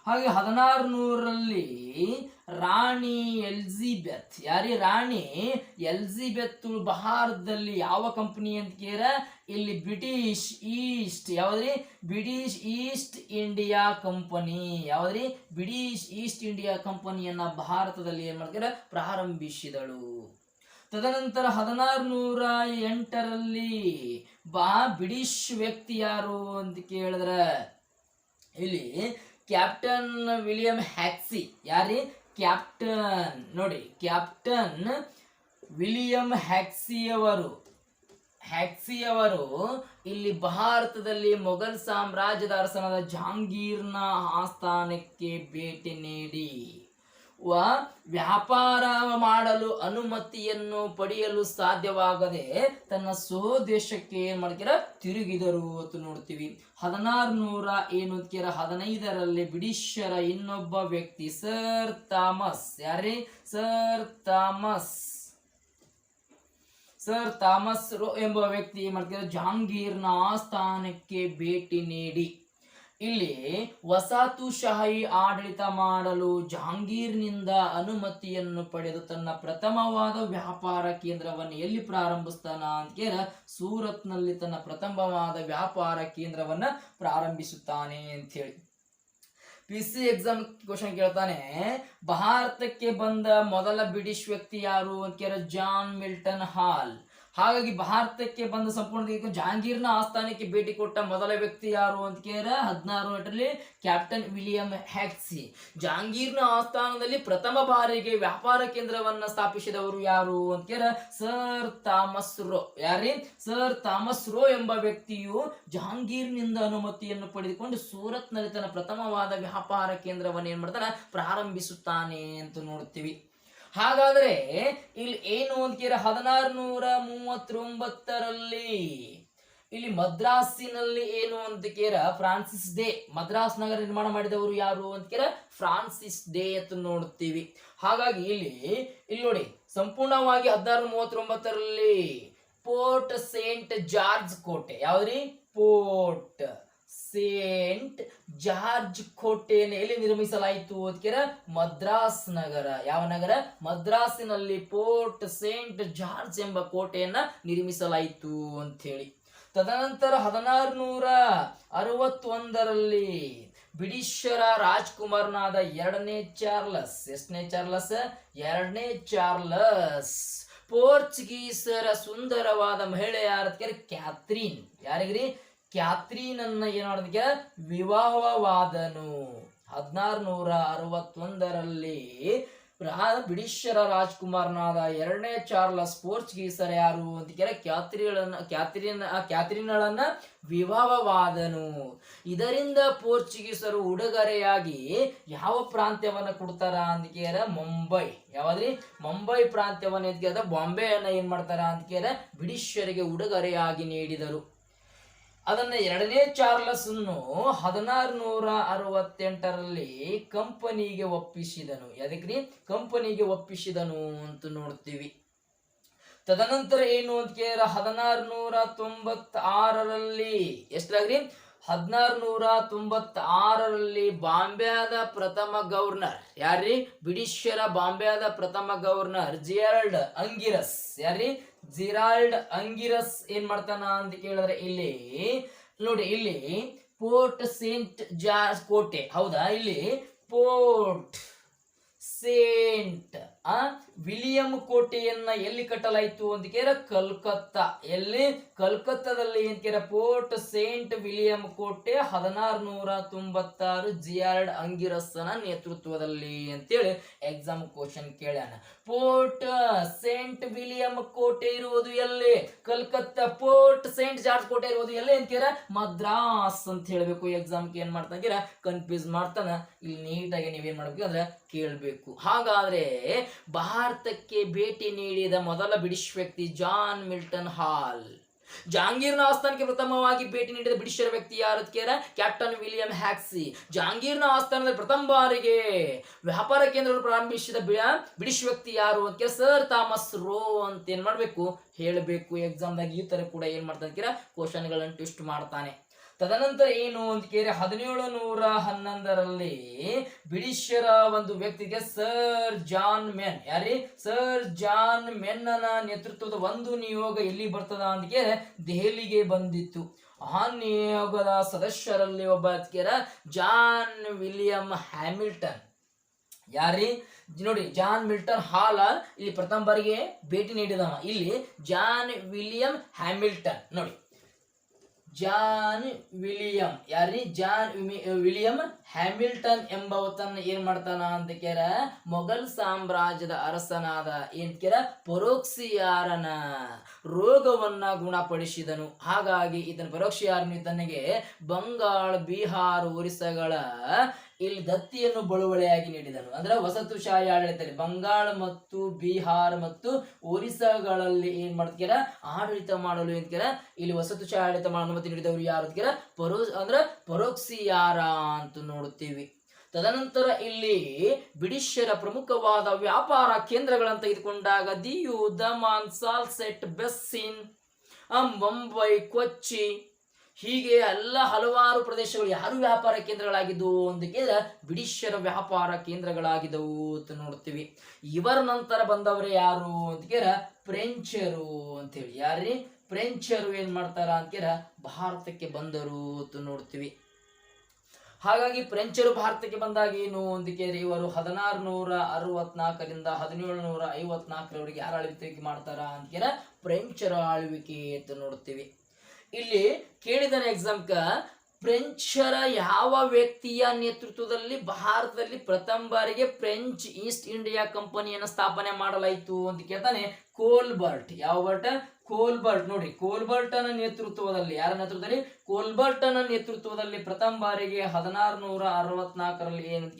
ಹಾಗೆ 1600ರಲ್ಲಿ ರಾಣಿ ಎಲಿಜಬೆತ್. ಯಾರಿ? ರಾಣಿ ಎಲಿಜಬೆತ್ ಭಾರತದಲ್ಲಿ ಯಾವ ಕಂಪನಿ ಅಂತ ಕೇಳ? ಇಲ್ಲಿ ಬ್ರಿಟಿಷ್ ಈಸ್ಟ್. ಯಾವ್ದ್ರಿ? British East India Company. ಯಾವ್ದ್ರಿ? ಬ್ರಿಟಿಷ್ ಈಸ್ಟ್ ಇಂಡಿಯಾ ಕಂಪನಿಯನ್ನ ಭಾರತದಲ್ಲಿ ಏನ್ ಮಾಡ್ತಾರೆ? ಪ್ರಾರಂಭಿಸಿದಳು. ತದನಂತರ 1608ರಲ್ಲಿ ಬ್ರಿಟಿಷ್ ವ್ಯಕ್ತಿ ಯಾರು ಅಂತ ಕೇಳಿದ್ರೆ ಇಲ್ಲಿ ಕ್ಯಾಪ್ಟನ್ ವಿಲಿಯಂ ಹ್ಯಾಕ್ಸಿ. ಯಾರಿ? ಕ್ಯಾಪ್ಟನ್ ನೋಡಿ, ಕ್ಯಾಪ್ಟನ್ ವಿಲಿಯಂ ಹ್ಯಾಕ್ಸಿಯವರು ಇಲ್ಲಿ ಭಾರತದಲ್ಲಿ ಮೊಘಲ್ ಸಾಮ್ರಾಜ್ಯದ ಅರಸನಾದ ಜಹಾಂಗೀರ್ನ ಆಸ್ಥಾನಕ್ಕೆ ಭೇಟಿ ನೀಡಿ ವ್ಯಾಪಾರ ಮಾಡಲು ಅನುಮತಿಯನ್ನು ಪಡೆಯಲು ಸಾಧ್ಯವಾಗದೆ ತನ್ನ ಸ್ವದೇಶಕ್ಕೆ ಏನ್ ಮಾಡ್ತೀರ? ತಿರುಗಿದರು ಅಂತ ನೋಡ್ತೀವಿ. 1615ರಲ್ಲಿ ಬ್ರಿಟಿಷರ ಇನ್ನೊಬ್ಬ ವ್ಯಕ್ತಿ ಸರ್ ಥಾಮಸ್. ಯಾರೇ? ಸರ್ ಥಾಮಸ್ ರೋ ಎಂಬ ವ್ಯಕ್ತಿ ಏನ್ ಮಾಡ್ತಾರೆ? ಜಹಾಂಗೀರ್ನ ಆಸ್ಥಾನಕ್ಕೆ ಭೇಟಿ ನೀಡಿ ಇಲ್ಲಿ ವಸಾಹತುಶಾಹಿ ಆಡಳಿತ ಮಾಡಲು ಜಹಾಂಗೀರ್ನಿಂದ ಅನುಮತಿಯನ್ನು ಪಡೆದು ತನ್ನ ಪ್ರಥಮವಾದ ವ್ಯಾಪಾರ ಕೇಂದ್ರವನ್ನು ಎಲ್ಲಿ ಪ್ರಾರಂಭಿಸ್ತಾನ ಅಂತ ಕೇಳ? ಸೂರತ್ನಲ್ಲಿ ತನ್ನ ಪ್ರಥಮವಾದ ವ್ಯಾಪಾರ ಕೇಂದ್ರವನ್ನ ಪ್ರಾರಂಭಿಸುತ್ತಾನೆ ಅಂತ ಹೇಳಿ. PC ಎಕ್ಸಾಮ್ ಕ್ವಶನ್ ಕೇಳ್ತಾನೆ, ಭಾರತಕ್ಕೆ ಬಂದ ಮೊದಲ ಬ್ರಿಟಿಷ್ ವ್ಯಕ್ತಿ ಯಾರು ಅಂತ ಕೇಳ? ಜಾನ್ ಮಿಲ್ಟನ್ ಹಾಲ್. ಹಾಗಾಗಿ ಭಾರತಕ್ಕೆ ಬಂದ ಸಂಪೂರ್ಣ ಜಹಾಂಗೀರ್ನ ಆಸ್ಥಾನಕ್ಕೆ ಭೇಟಿ ಕೊಟ್ಟ ಮೊದಲ ವ್ಯಕ್ತಿ ಯಾರು ಅಂತ ಕೇಳ? 1608ರಲ್ಲಿ ಕ್ಯಾಪ್ಟನ್ ವಿಲಿಯಂ ಹ್ಯಾಕ್ಸಿ. ಜಹಾಂಗೀರ್ನ ಆಸ್ಥಾನದಲ್ಲಿ ಪ್ರಥಮ ಬಾರಿಗೆ ವ್ಯಾಪಾರ ಕೇಂದ್ರವನ್ನ ಸ್ಥಾಪಿಸಿದವರು ಯಾರು ಅಂತ ಕೇಳ? Sir Thomas rho. ಯಾರೇ? ಸರ್ ಥಾಮಸ್ ರೋ ಎಂಬ ವ್ಯಕ್ತಿಯು ಜಹಾಂಗೀರ್ನಿಂದ ಅನುಮತಿಯನ್ನು ಪಡೆದುಕೊಂಡು ಸೂರತ್ನಲ್ಲಿ ತನ್ನ ಪ್ರಥಮವಾದ ವ್ಯಾಪಾರ ಕೇಂದ್ರವನ್ನು ಏನ್ ಮಾಡ್ತಾನೆ? ಪ್ರಾರಂಭಿಸುತ್ತಾನೆ ಅಂತ ನೋಡ್ತೀವಿ. ಹಾಗಾದ್ರೆ ಇಲ್ಲಿ ಏನು ಅಂತ ಕೇಳ? 1639ರಲ್ಲಿ ಇಲ್ಲಿ ಮದ್ರಾಸಿನಲ್ಲಿ ಏನು ಅಂತ ಕೇಳ? Francis day. ಮದ್ರಾಸ್ ನಗರ ನಿರ್ಮಾಣ ಮಾಡಿದವರು ಯಾರು ಅಂತ ಕೇಳ? ಫ್ರಾನ್ಸಿಸ್ ಡೇ ಅಂತ ನೋಡ್ತೀವಿ. ಹಾಗಾಗಿ ಇಲ್ಲಿ ನೋಡಿ, ಸಂಪೂರ್ಣವಾಗಿ 1639ರಲ್ಲಿ ಪೋರ್ಟ್ ಸೇಂಟ್ ಜಾರ್ಜ್ ಕೋಟೆ. ಯಾವ್ದ್ರಿ? ಪೋರ್ಟ್ ಸೇಂಟ್ ಜಾರ್ಜ್ ಕೋಟೆಯನ್ನು ಎಲ್ಲಿ ನಿರ್ಮಿಸಲಾಯಿತು ಅಂತ ಕೇಳ? ಮದ್ರಾಸ್ ನಗರ. ಯಾವ ನಗರ? ಮದ್ರಾಸಿನಲ್ಲಿ ಪೋರ್ಟ್ ಸೇಂಟ್ ಜಾರ್ಜ್ ಎಂಬ ಕೋಟೆಯನ್ನ ನಿರ್ಮಿಸಲಾಯಿತು ಅಂತ ಹೇಳಿ. ತದನಂತರ 1661ರಲ್ಲಿ ಬ್ರಿಟಿಷರ ರಾಜ್ಕುಮಾರನಾದ ಎರಡನೇ ಚಾರ್ಲಸ್. ಎಷ್ಟನೇ ಚಾರ್ಲಸ್? ಎರಡನೇ ಚಾರ್ಲಸ್ ಪೋರ್ಚುಗೀಸರ ಸುಂದರವಾದ ಮಹಿಳೆ ಯಾರ? ಕ್ಯಾಥ್ರೀನ್. ಯಾರಿಗ್ರಿ? ಕ್ಯಾಥ್ರೀನ್ ಅನ್ನ ಏನ್ ಮಾಡೋದಕ್ಕೆ? ವಿವಾಹವಾದನು. 1661ರಲ್ಲಿ ಬ್ರಿಟಿಷರ ರಾಜ್ಕುಮಾರನಾದ ಎರಡನೇ ಚಾರ್ಲಸ್ ಪೋರ್ಚುಗೀಸರ ಯಾರು ಅಂತ ಕ್ಯಾಥರಿನಳನ್ನ ವಿವಾಹವಾದನು. ಇದರಿಂದ ಪೋರ್ಚುಗೀಸರು ಉಡುಗೊರೆಯಾಗಿ ಯಾವ ಪ್ರಾಂತ್ಯವನ್ನ ಕೊಡ್ತಾರ ಅಂತ ಮುಂಬೈ, ಯಾವ್ದ್ರಿ ಮುಂಬೈ ಪ್ರಾಂತ್ಯವನ್ನ ಎದ್ದ ಬಾಂಬೆಯನ್ನ ಏನ್ ಮಾಡ್ತಾರ ಅಂತ ಬ್ರಿಟಿಷರಿಗೆ ಉಡುಗೊರೆಯಾಗಿ ನೀಡಿದರು. ಅದನ್ನ ಎರಡನೇ ಚಾರ್ಲಸ್ 1668ರಲ್ಲಿ ಕಂಪನಿಗೆ ಒಪ್ಪಿಸಿದನು. ಎದಕ್ರಿ ಕಂಪನಿಗೆ ಒಪ್ಪಿಸಿದನು ಅಂತ ನೋಡ್ತೀವಿ. ತದನಂತರ ಏನು ಅಂತ 1696ರಲ್ಲಿ ಎಷ್ಟಾಗ್ರಿ 1696ರಲ್ಲಿ ಬಾಂಬೆದ ಪ್ರಥಮ ಗವರ್ನರ್ ಯಾರ್ರಿ ಬ್ರಿಟಿಷರ ಬಾಂಬೆದ ಪ್ರಥಮ ಗವರ್ನರ್ ಜಿರಾಲ್ಡ್ ಅಂಗಿರಸ್ ಯಾರ್ರಿ ಜಿರಾಲ್ಡ್ ಅಂಗಿರಸ್ ಏನ್ ಮಾಡ್ತಾನ ಅಂತ ಕೇಳಿದ್ರೆ ಇಲ್ಲಿ ನೋಡಿ, ಇಲ್ಲಿ ಪೋರ್ಟ್ ಸೇಂಟ್ ಜಾರ್ಜ್ ಕೋಟೆ, ಹೌದಾ, ಇಲ್ಲಿ ಪೋರ್ಟ್ ಸೇಂಟ್ ವಿಲಿಯಂ ಕೋಟೆಯನ್ನ ಎಲ್ಲಿ ಕಟ್ಟಲಾಯಿತು ಅಂತ ಕಲ್ಕತ್ತಾ. ಎಲ್ಲಿ ಕಲ್ಕತ್ತಾದಲ್ಲಿ ಏನ್ ಪೋರ್ಟ್ ಸೇಂಟ್ ವಿಲಿಯಂ ಕೋಟೆ 1696 ಜಿಯಾರ್ಡ್ ಅಂಗಿರಸ್ನ ನೇತೃತ್ವದಲ್ಲಿ ಅಂತೇಳಿ ಎಕ್ಸಾಮ್ ಕ್ವಶನ್ ಕೇಳ್ಯಾನ. ಪೋರ್ಟ್ ಸೇಂಟ್ ವಿಲಿಯಂ ಕೋಟೆ ಇರುವುದು ಎಲ್ಲಿ? ಕಲ್ಕತ್ತಾ. ಪೋರ್ಟ್ ಸೇಂಟ್ ಜಾರ್ಜ್ ಕೋಟೆ ಇರುವುದು ಎಲ್ಲಿ ಅಂತೀರ? ಮದ್ರಾಸ್ ಅಂತ ಹೇಳ್ಬೇಕು. ಎಕ್ಸಾಮ್ಗೆ ಏನ್ ಮಾಡ್ತಾರ ಕನ್ಫ್ಯೂಸ್ ಮಾಡ್ತಾನ. ಇಲ್ಲಿ ನೀಟಾಗಿ ನೀವೇನ್ ಮಾಡ್ಬೇಕು ಅಂದ್ರೆ ಕೇಳಬೇಕು. ಹಾಗಾದ್ರೆ ಭಾರತಕ್ಕೆ ಭೇಟಿ ನೀಡಿದ ಮೊದಲ ಬ್ರಿಟಿಷ್ ವ್ಯಕ್ತಿ ಜಾನ್ ಮಿಲ್ಟನ್ ಹಾಲ್. ಜಹಾಂಗೀರ್ನ ಆಸ್ಥಾನಕ್ಕೆ ಪ್ರಥಮವಾಗಿ ಭೇಟಿ ನೀಡಿದ ಬ್ರಿಟಿಷರ ವ್ಯಕ್ತಿ ಯಾರು? Captain William ಹ್ಯಾಕ್ಸಿ. ಜಹಾಂಗೀರ್ನ ಆಸ್ಥಾನದಲ್ಲಿ ಪ್ರಥಮ ಬಾರಿಗೆ ವ್ಯಾಪಾರ ಕೇಂದ್ರವನ್ನು ಪ್ರಾರಂಭಿಸಿದ ಬ್ರಿಟಿಷ್ ವ್ಯಕ್ತಿ ಯಾರು ಅಂತ ಸರ್ ಥಾಮಸ್ ರೋ ಅಂತ ಏನ್ ಮಾಡ್ಬೇಕು ಹೇಳಬೇಕು. ಎಕ್ಸಾಮ್ದಾಗ ಈ ತರ ಕೂಡ ಏನ್ ಮಾಡ್ತಾನೆ ಕ್ವಶನ್ ಗಳನ್ನು ಟ್ವಿಸ್ಟ್ ಮಾಡ್ತಾನೆ. ತದನಂತರ ಏನು ಅಂತ 1711ರಲ್ಲಿ ಬ್ರಿಟಿಷರ ಒಂದು ವ್ಯಕ್ತಿಗೆ ಸರ್ ಜಾನ್ ಮೆನ್ ಯಾರಿ ಸರ್ ಜಾನ್ ಮೆನ್ನನ ನೇತೃತ್ವದ ಒಂದು ನಿಯೋಗ ಎಲ್ಲಿ ಬರ್ತದ ಅಂತ ದೆಹಲಿಗೆ ಬಂದಿತ್ತು. ಆ ನಿಯೋಗದ ಸದಸ್ಯರಲ್ಲಿ ಒಬ್ಬ ಜಾನ್ ವಿಲಿಯಂ ಹ್ಯಾಮಿಲ್ಟನ್ ಯಾರಿ ನೋಡಿ, ಜಾನ್ ಮಿಲ್ಟನ್ ಹಾಲ್ ಇಲ್ಲಿ ಪ್ರಥಮ ಬಾರಿಗೆ ಭೇಟಿ ನೀಡಿದವ. ಇಲ್ಲಿ ಜಾನ್ ವಿಲಿಯಂ ಹ್ಯಾಮಿಲ್ಟನ್ ನೋಡಿ, ಜಾನ್ ವಿಲಿಯಂ ಯಾರಿ ಜಾನ್ ವಿಲಿಯಂ ಹ್ಯಾಮಿಲ್ಟನ್ ಎಂಬವತನ್ನ ಏನ್ ಮಾಡ್ತಾನ ಅಂತ ಮೊಘಲ್ ಸಾಮ್ರಾಜ್ಯದ ಅರಸನಾದ ಏನ್ ಪರೋಕ್ಷಿಯಾರನ ರೋಗವನ್ನ ಗುಣಪಡಿಸಿದನು. ಹಾಗಾಗಿ ಇದನ್ನು ಪರೋಕ್ಷಿಯಾರನು ತನಗೆ ಬಂಗಾಳ, ಬಿಹಾರ್, ಒರಿಸ್ಸಾಗಳ ಇಲ್ಲಿ ದತ್ತಿಯನ್ನು ಬಳುವಳಿಯಾಗಿ ನೀಡಿದನು. ಅಂದ್ರೆ ವಸತುಶಾಹಿ ಆಡಳಿತ ಬಂಗಾಳ ಮತ್ತು ಬಿಹಾರ್ ಮತ್ತು ಒರಿಸ್ಸಾಗಳಲ್ಲಿ ಏನ್ ಮಾಡ್ತೀರ ಆಡಳಿತ ಮಾಡಲು ಏನ್ಕರ ಇಲ್ಲಿ ವಸತುಶಾಹಿ ಆಡಳಿತ ಮಾಡಲು ಅನುಮತಿ ನೀಡಿದವರು ಯಾರು ಅಂದ್ರೆ ಪರೋಕ್ಷಿಯಾರ ಅಂತ ನೋಡುತ್ತೀವಿ. ತದನಂತರ ಇಲ್ಲಿ ಬ್ರಿಟಿಷರ ಪ್ರಮುಖವಾದ ವ್ಯಾಪಾರ ಕೇಂದ್ರಗಳನ್ನು ತೆಗೆದುಕೊಂಡಾಗ ದಿಯು, ದಮಾನ್, ಸಾಲ್ಸೆಟ್, ಬೆಸ್ಸಿನ್, ಮುಂಬೈ, ಕೊಚ್ಚಿ ಹೀಗೆ ಎಲ್ಲ ಹಲವಾರು ಪ್ರದೇಶಗಳು ಯಾರು ವ್ಯಾಪಾರ ಕೇಂದ್ರಗಳಾಗಿದ್ದವು ಅಂತ ಬ್ರಿಟಿಷರ ವ್ಯಾಪಾರ ಕೇಂದ್ರಗಳಾಗಿದ್ದವು ಅಂತ ನೋಡ್ತೀವಿ. ಇವರ ನಂತರ ಬಂದವರು ಯಾರು ಅಂತ ಫ್ರೆಂಚರು ಅಂತೇಳಿ. ಯಾರ್ರಿ ಫ್ರೆಂಚರು ಏನ್ ಮಾಡ್ತಾರ ಅಂತ ಭಾರತಕ್ಕೆ ಬಂದರು ಅಂತ ನೋಡ್ತೀವಿ. ಹಾಗಾಗಿ ಫ್ರೆಂಚರು ಭಾರತಕ್ಕೆ ಬಂದಾಗ ಏನು ಅಂತ ಇವರು 1664ರಿಂದ 1754ರವರೆಗೆ ಯಾರು ಆಳ್ವಿಕೆ ಮಾಡ್ತಾರ ಅಂತ ಫ್ರೆಂಚರ ಆಳ್ವಿಕೆ ಅಂತ ನೋಡ್ತೀವಿ. ಇಲ್ಲಿ ಕೇಳಿದಾನೆ ಎಕ್ಸಾಮ್ಕ ಫ್ರೆಂಚರ ಯಾವ ವ್ಯಕ್ತಿಯ ನೇತೃತ್ವದಲ್ಲಿ ಭಾರತದಲ್ಲಿ ಪ್ರಥಮ ಬಾರಿಗೆ ಫ್ರೆಂಚ್ ಈಸ್ಟ್ ಇಂಡಿಯಾ ಕಂಪನಿಯನ್ನು ಸ್ಥಾಪನೆ ಮಾಡಲಾಯಿತು ಅಂತ ಕೇಳ್ತಾನೆ. ಕೋಲ್ಬರ್ಟ್. ಯಾವ ಬರ್ಟ್? ಕೋಲ್ಬರ್ಟ್. ನೋಡಿ, ಕೋಲ್ಬರ್ಟನ ನೇತೃತ್ವದಲ್ಲಿ ಯಾರ ನೇತೃತ್ವದಲ್ಲಿ? ಕೋಲ್ಬರ್ಟನ ನೇತೃತ್ವದಲ್ಲಿ ಪ್ರಥಮ ಬಾರಿಗೆ 1664ರಲ್ಲಿ ಏನಂತ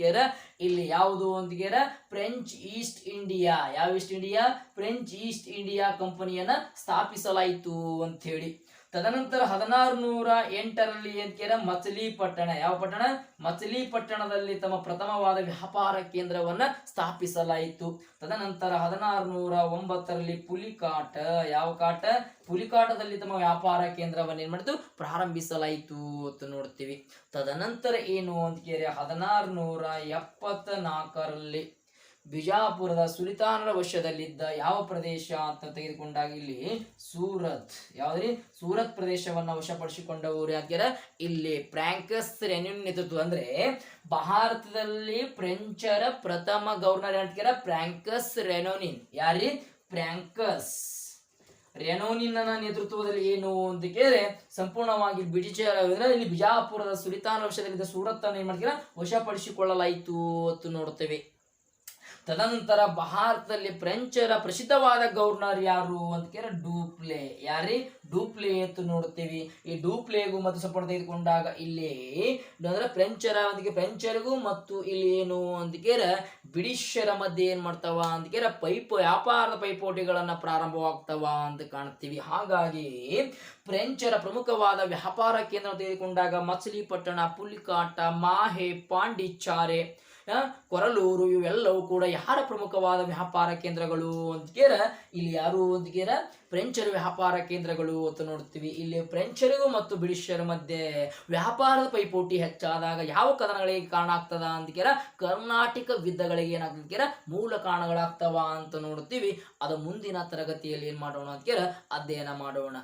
ಇಲ್ಲಿ ಯಾವುದು ಅಂತ ಫ್ರೆಂಚ್ ಈಸ್ಟ್ ಇಂಡಿಯಾ. ಯಾವ East India? French East India ಕಂಪನಿಯನ್ನ ಸ್ಥಾಪಿಸಲಾಯಿತು ಅಂತ ಹೇಳಿ. ತದನಂತರ 1608ರಲ್ಲಿ ಏನ್ ಮಚಲಿಪಟ್ಟಣ. ಯಾವ ಪಟ್ಟಣ? ಮಚಲಿಪಟ್ಟಣದಲ್ಲಿ ತಮ್ಮ ಪ್ರಥಮವಾದ ವ್ಯಾಪಾರ ಕೇಂದ್ರವನ್ನ ಸ್ಥಾಪಿಸಲಾಯಿತು. ತದನಂತರ 1609ರಲ್ಲಿ ಪುಲಿಕಾಟ. ಯಾವ ಕಾಟ? ಪುಲಿಕಾಟದಲ್ಲಿ ತಮ್ಮ ವ್ಯಾಪಾರ ಕೇಂದ್ರವನ್ನು ಏನ್ ಮಾಡಿತು ಪ್ರಾರಂಭಿಸಲಾಯಿತು ಅಂತ ನೋಡ್ತೀವಿ. ತದನಂತರ ಏನು ಅಂತ 1674ರಲ್ಲಿ ಬಿಜಾಪುರದ ಸುಲ್ತಾನರ ವಶದಲ್ಲಿದ್ದ ಯಾವ ಪ್ರದೇಶ ಅಂತ ತೆಗೆದುಕೊಂಡಾಗ ಇಲ್ಲಿ ಸೂರತ್. ಯಾವ್ದ್ರಿ? ಸೂರತ್ ಪ್ರದೇಶವನ್ನ ವಶಪಡಿಸಿಕೊಂಡವರು ಯಾಕೆ ಇಲ್ಲಿ ಫ್ರಾಂಕಸ್ ರೆನ್ಯೂನ್ ನೇತೃತ್ವ. ಅಂದ್ರೆ ಭಾರತದಲ್ಲಿ ಫ್ರೆಂಚರ ಪ್ರಥಮ ಗವರ್ನರ್ ಅಂತ ಫ್ರಾಂಕಸ್ ರೆನೋನಿನ್. ಯಾರಿ? ಫ್ರಾಂಕಸ್ ರೆನೋನಿನ್ ನೇತೃತ್ವದಲ್ಲಿ ಏನು ಅಂತ ಸಂಪೂರ್ಣವಾಗಿ ಬ್ರಿಟಿಷರ ಇಲ್ಲಿ ಬಿಜಾಪುರದ ಸುಲ್ತಾನರ ವಶದಲ್ಲಿದ್ದ ಸೂರತ್ ಅನ್ನು ಏನ್ ಮಾಡ್ತೀರಾ ವಶಪಡಿಸಿಕೊಳ್ಳಲಾಯಿತು ಅಂತ ನೋಡ್ತೇವೆ. ತದನಂತರ ಭಾರತದಲ್ಲಿ ಫ್ರೆಂಚರ ಪ್ರಸಿದ್ಧವಾದ ಗವರ್ನರ್ ಯಾರು ಅಂತ ಕೇಳ ಡೂಪ್ಲೆ. ಯಾರಿ ಡೂಪ್ಲೆ ಅಂತ ನೋಡ್ತೀವಿ. ಈ ಡೂಪ್ಲೆಗೂ ಮತ್ತು ಸಂಪೂರ್ಣ ತೆಗೆದುಕೊಂಡಾಗ ಇಲ್ಲಿ ಅಂದ್ರೆ ಫ್ರೆಂಚರಿಗೂ ಮತ್ತು ಇಲ್ಲಿ ಏನು ಅಂತ ಕೇಳ ಬ್ರಿಟಿಷರ ಮಧ್ಯೆ ಏನ್ ಮಾಡ್ತಾವ ಅಂತ ಕೇಳ ವ್ಯಾಪಾರದ ಪೈಪೋಟಿಗಳನ್ನ ಪ್ರಾರಂಭವಾಗ್ತಾವ ಅಂತ ಕಾಣ್ತೀವಿ. ಹಾಗಾಗಿ ಫ್ರೆಂಚರ ಪ್ರಮುಖವಾದ ವ್ಯಾಪಾರ ಕೇಂದ್ರ ತೆಗೆದುಕೊಂಡಾಗ ಮಚಲಿಪಟ್ಟಣ, ಪುಲಿಕಾಟ, ಮಾಹೆ, ಪಾಂಡಿಚಾರೆ, ಕೊರಲೂರು ಇವೆಲ್ಲವೂ ಕೂಡ ಯಾರ ಪ್ರಮುಖವಾದ ವ್ಯಾಪಾರ ಕೇಂದ್ರಗಳು ಅಂತ ಕೇಳ ಇಲ್ಲಿ ಯಾರು ಅಂತ ಕೇಳ ಫ್ರೆಂಚರ ವ್ಯಾಪಾರ ಕೇಂದ್ರಗಳು ಅಂತ ನೋಡ್ತೀವಿ. ಇಲ್ಲಿ ಫ್ರೆಂಚರಿಗೂ ಮತ್ತು ಬ್ರಿಟಿಷರ ಮಧ್ಯೆ ವ್ಯಾಪಾರದ ಪೈಪೋಟಿ ಹೆಚ್ಚಾದಾಗ ಯಾವ ಕದನಗಳಿಗೆ ಕಾರಣ ಆಗ್ತದ ಅಂತ ಕೇಳ ಕರ್ನಾಟಕ ಯುದ್ಧಗಳಿಗೆ ಏನಾಗ್ತದ ಕೇಳ ಮೂಲ ಕಾರಣಗಳಾಗ್ತವ ಅಂತ ನೋಡ್ತೀವಿ. ಅದು ಮುಂದಿನ ತರಗತಿಯಲ್ಲಿ ಏನ್ ಮಾಡೋಣ ಅಂತ ಕೇಳ ಅಧ್ಯಯನ ಮಾಡೋಣ.